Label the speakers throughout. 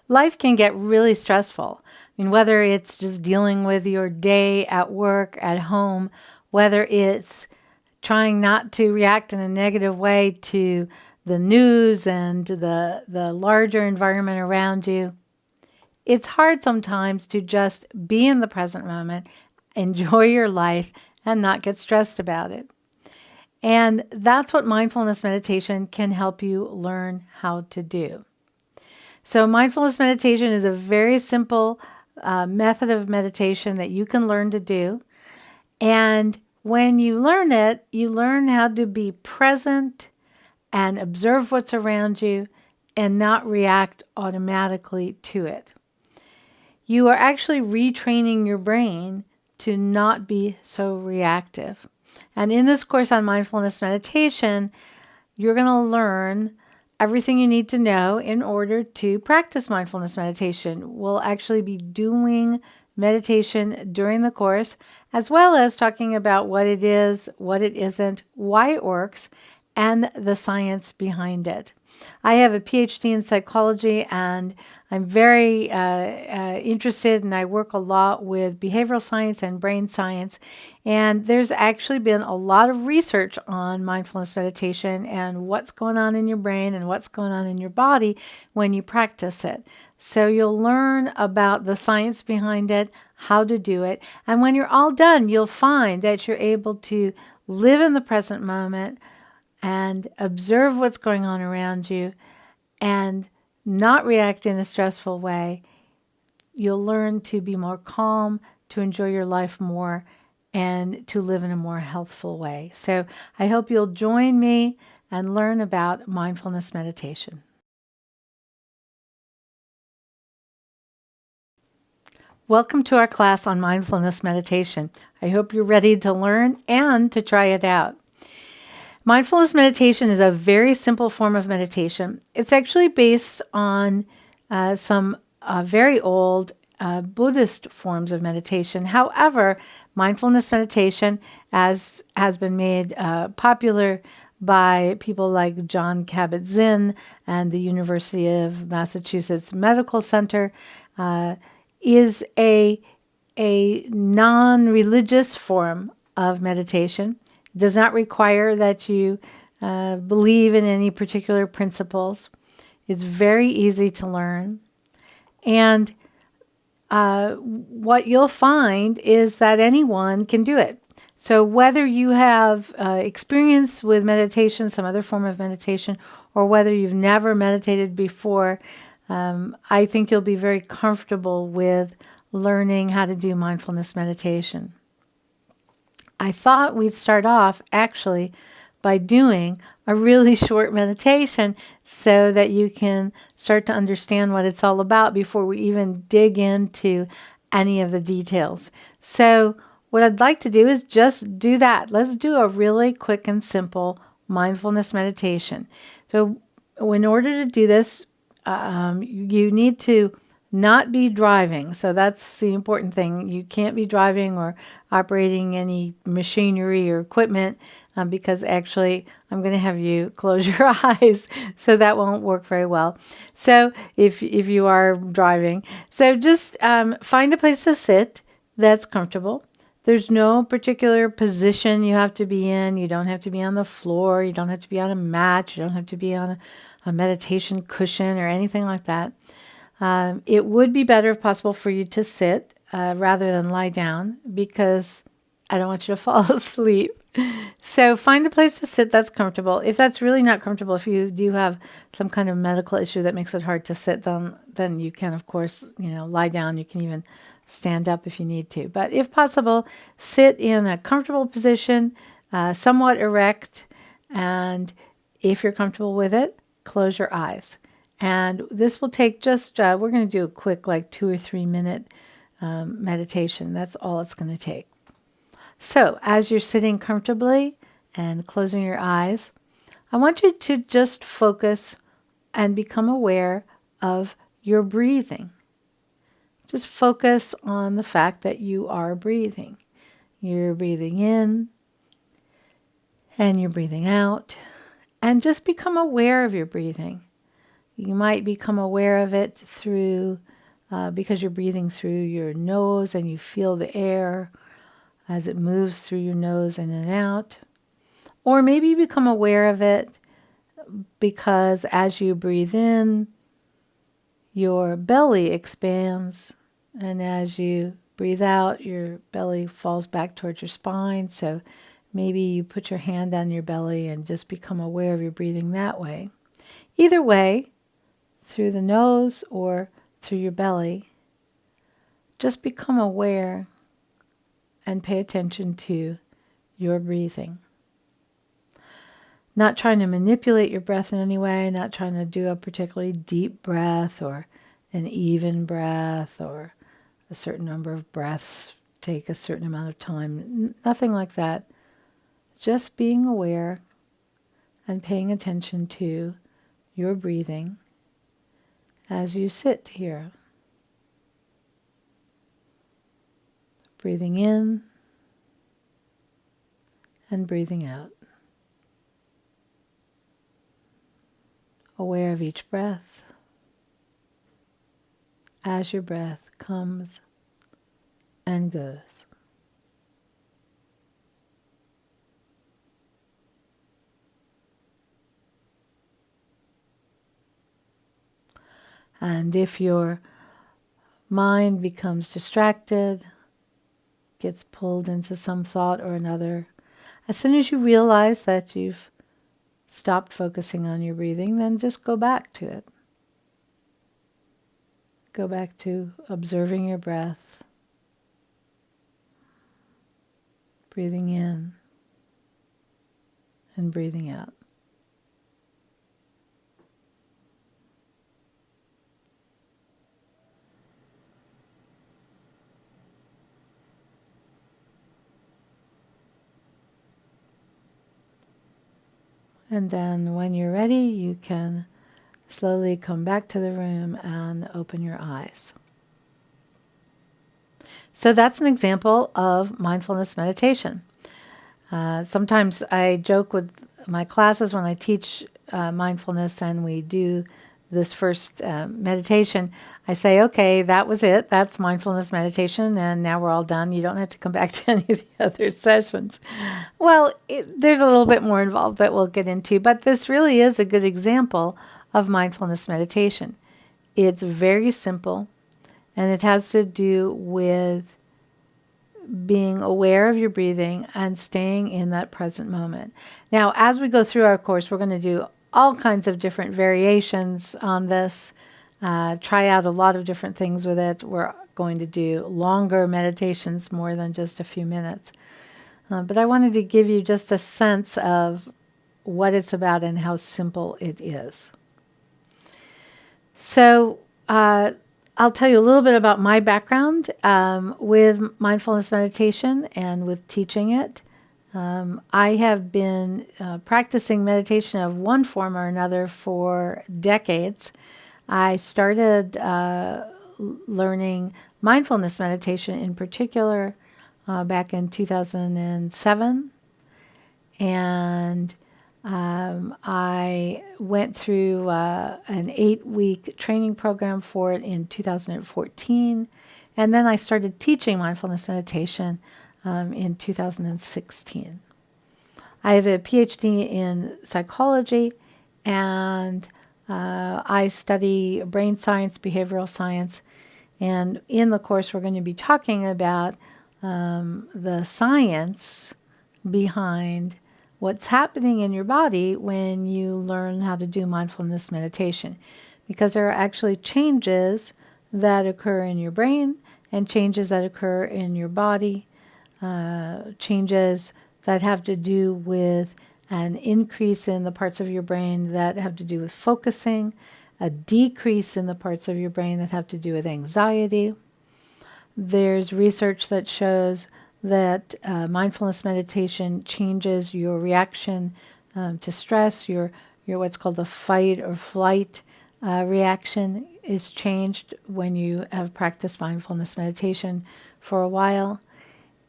Speaker 1: Life can get really stressful. I mean, whether it's just dealing with your day at work, at home, whether it's trying not to react in a negative way to the news and the larger environment around you. It's hard sometimes to just be in the present moment, enjoy your life, and not get stressed about it. And that's what mindfulness meditation can help you learn how to do. So mindfulness meditation is a very simple method of meditation that you can learn to do. And when you learn it, you learn how to be present and observe what's around you and not react automatically to it. You are actually retraining your brain to not be so reactive. And in this course on mindfulness meditation, you're going to learn everything you need to know in order to practice mindfulness meditation. We'll actually be doing meditation during the course, as well as talking about what it is, what it isn't, why it works, and the science behind it. I have a PhD in psychology, and I'm very interested, and I work a lot with behavioral science and brain science. And there's actually been a lot of research on mindfulness meditation and what's going on in your brain and what's going on in your body when you practice it. So you'll learn about the science behind it, how to do it. And when you're all done, you'll find that you're able to live in the present moment and observe what's going on around you and not react in a stressful way. You'll learn to be more calm, to enjoy your life more, and to live in a more healthful way. So I hope you'll join me and learn about mindfulness meditation. Welcome to our class on mindfulness meditation. I hope you're ready to learn and to try it out. Mindfulness meditation is a very simple form of meditation. It's actually based on some very old Buddhist forms of meditation. However, mindfulness meditation, as has been made popular by people like John Kabat-Zinn and the University of Massachusetts Medical Center, is a non-religious form of meditation. It does not require that you believe in any particular principles. It's very easy to learn. And what you'll find is that anyone can do it. So whether you have experience with meditation, some other form of meditation, or whether you've never meditated before, I think you'll be very comfortable with learning how to do mindfulness meditation. I thought we'd start off actually by doing a really short meditation so that you can start to understand what it's all about before we even dig into any of the details. So what I'd like to do is just do that. Let's do a really quick and simple mindfulness meditation. So in order to do this, you need to not be driving. So that's the important thing. You can't be driving or operating any machinery or equipment because actually I'm going to have you close your eyes. So that won't work very well. So if you are driving, so just find a place to sit that's comfortable. There's no particular position you have to be in. You don't have to be on the floor. You don't have to be on a mat. You don't have to be on a meditation cushion or anything like that. It would be better if possible for you to sit rather than lie down because I don't want you to fall asleep. So find a place to sit that's comfortable. If that's really not comfortable, if you do have some kind of medical issue that makes it hard to sit, then you can, of course, lie down. You can even stand up if you need to. But if possible, sit in a comfortable position, somewhat erect, and if you're comfortable with it, close your eyes. And this will take just, we're going to do a quick 2 or 3 minute meditation. That's all it's going to take. So as you're sitting comfortably and closing your eyes, I want you to just focus and become aware of your breathing. Just focus on the fact that you are breathing. You're breathing in and you're breathing out. And just become aware of your breathing. You might become aware of it through, because you're breathing through your nose and you feel the air as it moves through your nose in and out. Or maybe you become aware of it because as you breathe in, your belly expands, and as you breathe out, your belly falls back towards your spine. So maybe you put your hand on your belly and just become aware of your breathing that way. Either way, through the nose or through your belly, just become aware and pay attention to your breathing. Not trying to manipulate your breath in any way, not trying to do a particularly deep breath or an even breath or a certain number of breaths take a certain amount of time. Nothing like that. Just being aware and paying attention to your breathing as you sit here. Breathing in and breathing out. Aware of each breath as your breath comes and goes. And if your mind becomes distracted, gets pulled into some thought or another, as soon as you realize that you've stopped focusing on your breathing, then just go back to it. Go back to observing your breath, breathing in and breathing out. And then when you're ready, you can slowly come back to the room and open your eyes. So that's an example of mindfulness meditation. Sometimes I joke with my classes when I teach mindfulness and we do this first meditation. I say, okay, that was it. That's mindfulness meditation, and now we're all done. You don't have to come back to any of the other sessions. Well, there's a little bit more involved that we'll get into, but this really is a good example of mindfulness meditation. It's very simple, and it has to do with being aware of your breathing and staying in that present moment. Now, as we go through our course, we're going to do all kinds of different variations on this, try out a lot of different things with it. We're going to do longer meditations, more than just a few minutes. But I wanted to give you just a sense of what it's about and how simple it is. So I'll tell you a little bit about my background with mindfulness meditation and with teaching it. I have been practicing meditation of one form or another for decades. I started learning mindfulness meditation in particular back in 2007. And I went through an 8-week training program for it in 2014. And then I started teaching mindfulness meditation in 2016. I have a PhD in psychology, and I study brain science, behavioral science, and in the course we're going to be talking about the science behind what's happening in your body when you learn how to do mindfulness meditation, because there are actually changes that occur in your brain and changes that occur in your body, changes that have to do with an increase in the parts of your brain that have to do with focusing, a decrease in the parts of your brain that have to do with anxiety. There's research that shows that mindfulness meditation changes your reaction to stress. Your what's called the fight or flight reaction is changed when you have practiced mindfulness meditation for a while.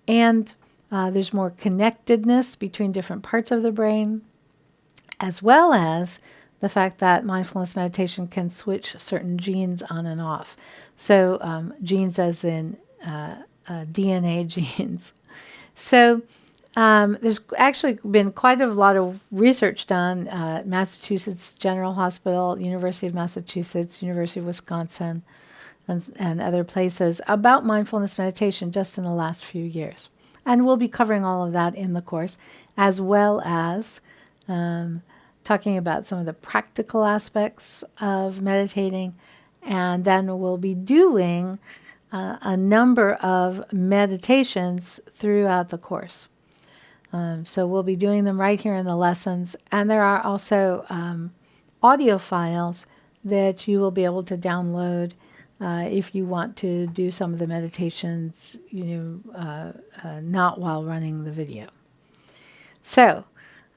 Speaker 1: And there's more connectedness between different parts of the brain, as well as the fact that mindfulness meditation can switch certain genes on and off. So genes as in DNA genes. So there's actually been quite a lot of research done at Massachusetts General Hospital, University of Massachusetts, University of Wisconsin, and other places about mindfulness meditation just in the last few years. And we'll be covering all of that in the course, as well as talking about some of the practical aspects of meditating. And then we'll be doing a number of meditations throughout the course. So we'll be doing them right here in the lessons. And there are also audio files that you will be able to download if you want to do some of the meditations, not while running the video. So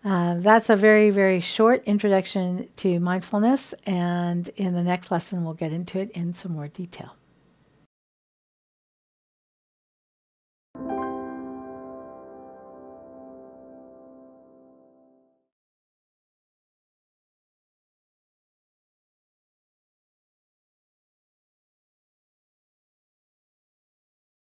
Speaker 1: that's a very, very short introduction to mindfulness. And in the next lesson, we'll get into it in some more detail.